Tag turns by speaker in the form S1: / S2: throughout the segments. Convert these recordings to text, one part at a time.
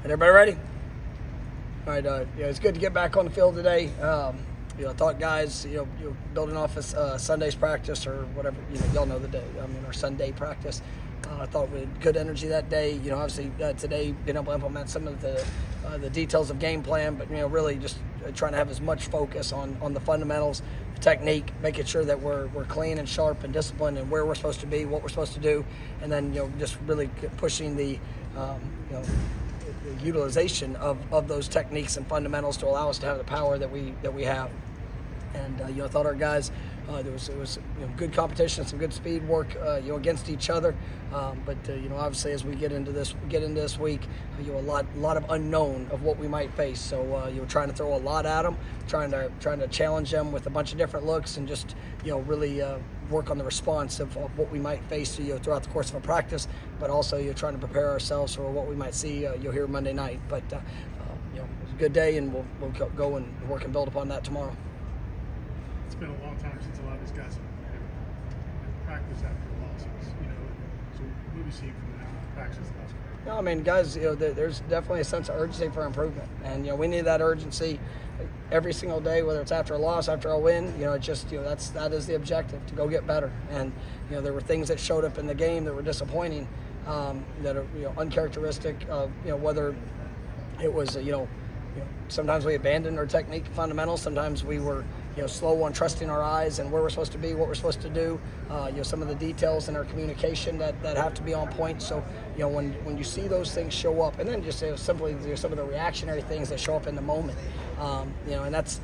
S1: And everybody ready? All right, it's good to get back on the field today. I thought guys, building off of Sunday's practice or whatever, y'all know the day. Our Sunday practice. I thought we had good energy that day. Obviously today being able to implement some of the details of game plan, but really just trying to have as much focus on the fundamentals, the technique, making sure that we're clean and sharp and disciplined and where we're supposed to be, what we're supposed to do, and then just really pushing the utilization of those techniques and fundamentals to allow us to have the power that we have. And I thought our guys, there was good competition, some good speed work, against each other. But obviously as we get into this week, a lot of unknown of what we might face. So trying to throw a lot at them, trying to challenge them with a bunch of different looks, and just really work on the response of what we might face throughout the course of a practice. But also trying to prepare ourselves for what we might see here Monday night. But it was a good day, and we'll go and work and build upon that tomorrow.
S2: It's been a long time since a lot of these guys have practiced after losses, so what do you see from the practice last week?
S1: No, guys, there's definitely a sense of urgency for improvement, and we need that urgency every single day, whether it's after a loss, after a win. That is the objective, to go get better. And there were things that showed up in the game that were disappointing, that are uncharacteristic of whether it was sometimes we abandoned our technique fundamentals, sometimes we were slow on trusting our eyes and where we're supposed to be, what we're supposed to do, some of the details in our communication that have to be on point. So when you see those things show up, and then just simply some of the reactionary things that show up in the moment, and that's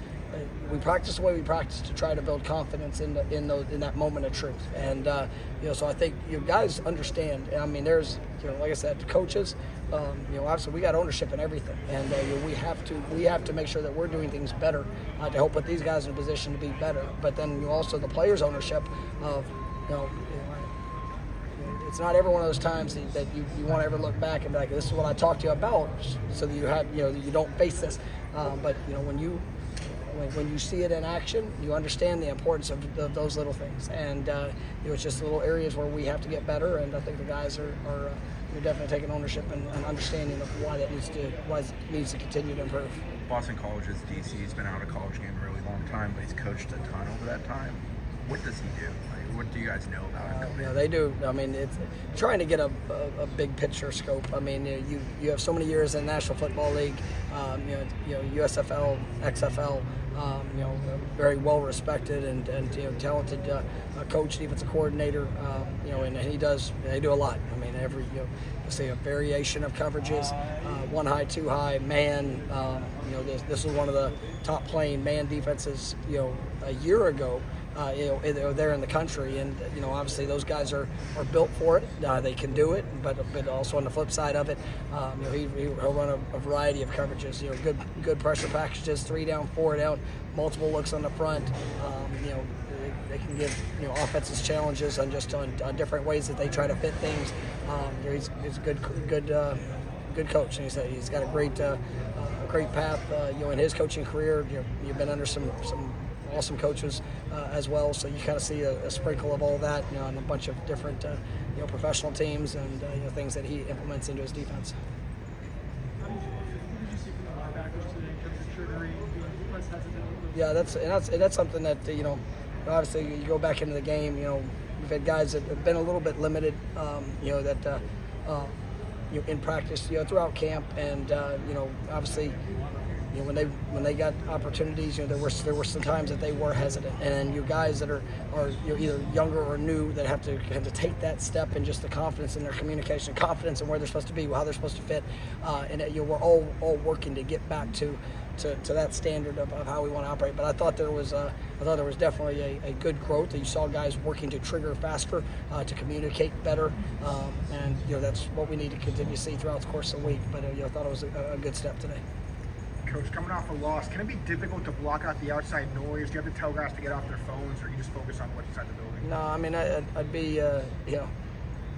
S1: we practice the way we practice to try to build confidence in that moment of truth. And so I think guys understand. There's like I said, coaches, obviously we got ownership in everything, and we have to make sure that we're doing things better to help put these guys in a position to be better. But then also the players' ownership of it's not every one of those times that you want to ever look back and be like, this is what I talked to you about, so that you don't face this. But when you see it in action, you understand the importance of those little things. And it's just little areas where we have to get better, and I think the guys are definitely taking ownership and understanding of why it needs to continue to improve.
S3: Boston College's DC has been out of college game a really long time, but he's coached a ton over that time. What does he do? What do you guys know about him?
S1: They do. It's trying to get a big picture scope. You have so many years in the National Football League, USFL, XFL, very well respected and talented coach, defensive coordinator, and they do a lot. Every you'll see a variation of coverages, one high, two high, man. This was one of the top playing man defenses, a year ago. There in the country, and obviously those guys are built for it. They can do it, but also on the flip side of it, he'll run a variety of coverages. Good pressure packages, 3 down, 4 down, multiple looks on the front. They can give offenses challenges on different ways that they try to fit things. He's a good coach, and he's got a great path. In his coaching career, you've been under some awesome coaches as well, so you kind of see a sprinkle of all that, on a bunch of different professional teams and things that he implements into his defense.
S2: What did you see from the linebackers today in terms of triggering, being less hesitant?
S1: Yeah, that's something that obviously you go back into the game. We've had guys that have been a little bit limited, in practice, throughout camp, and obviously. When they got opportunities, there were some times that they were hesitant, and you guys that are either younger or new that have to take that step, and just the confidence in their communication, confidence in where they're supposed to be, how they're supposed to fit, and we're all working to get back to that standard of how we want to operate. But I thought there was definitely a good growth. You saw guys working to trigger faster, to communicate better, and that's what we need to continue to see throughout the course of the week. But I thought it was a good step today.
S4: Coach, coming off a loss, can it be difficult to block out the outside noise? Do you have to tell guys to get off their phones, or you just focus on what's inside the building?
S1: No, I'd be,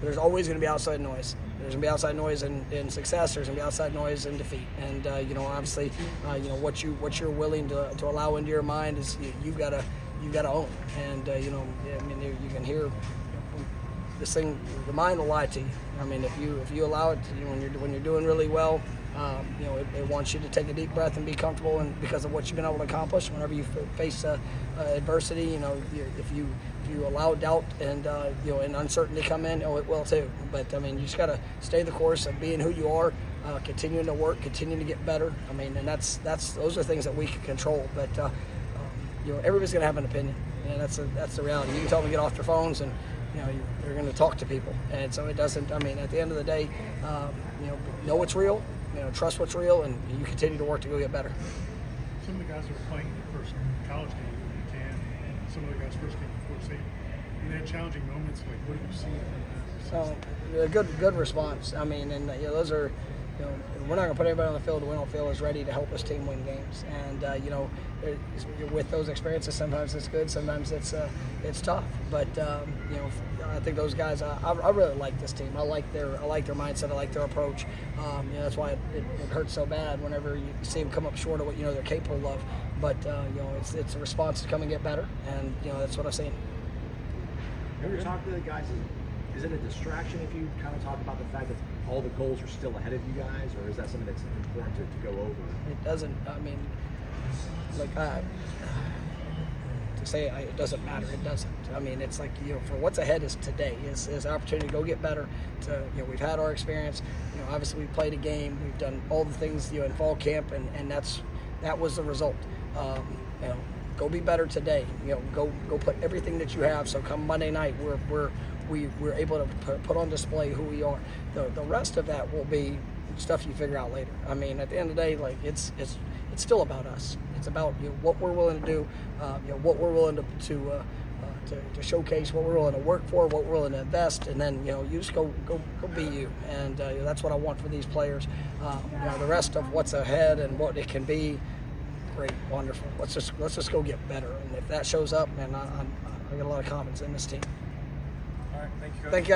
S1: there's always going to be outside noise. There's going to be outside noise in success. There's going to be outside noise in defeat. And, obviously, what you're willing to allow into your mind is you've got to own. And, you can hear this thing, the mind will lie to you. If you allow it to, when you're doing really well, It wants you to take a deep breath and be comfortable, and because of what you've been able to accomplish. Whenever you face adversity, if you allow doubt and and uncertainty come in, it will too. But I mean, you just got to stay the course of being who you are, continuing to work, continuing to get better. I mean, and those are things that we can control. But everybody's going to have an opinion, and that's the reality. You can tell them to get off their phones, and you're going to talk to people, and so it doesn't. I mean, at the end of the day, know what's real, trust what's real, and you continue to work to go get better.
S2: Some of the guys that were playing their first college game in Canton, and some of the guys first came from Fort State, and they had challenging moments. Like, what do you see from that?
S1: So, good response. I mean, and those are, we're not going to put everybody on the field. We don't feel is ready to help us team win games. And with those experiences, sometimes it's good, sometimes it's tough. But I think those guys, I really like this team. I like their mindset. I like their approach. That's why it hurts so bad whenever you see them come up short of what they're capable of. But it's a response to come and get better, and that's what I've seen.
S5: When you're talking to the guys, is it a distraction if you kind of talk about the fact that all the goals are still ahead of you guys, or is that something that's important to go over?
S1: It doesn't. I mean, to say it doesn't matter. It doesn't. I mean, it's like for what's ahead is today. Is an opportunity to go get better. We've had our experience. Obviously we played a game. We've done all the things in fall camp, and that was the result. Go be better today. Go put everything that you have. So come Monday night, we're able to put on display who we are. The rest of that will be stuff you figure out later. I mean, at the end of the day, it's still about us. It's about what we're willing to do, what we're willing to showcase, what we're willing to work for, what we're willing to invest, and then you just go be you. And that's what I want for these players. The rest of what's ahead and what it can be, great, wonderful. Let's just go get better. And if that shows up, man, I got a lot of confidence in this team.
S3: All right, thank you, Coach.
S1: Thank you.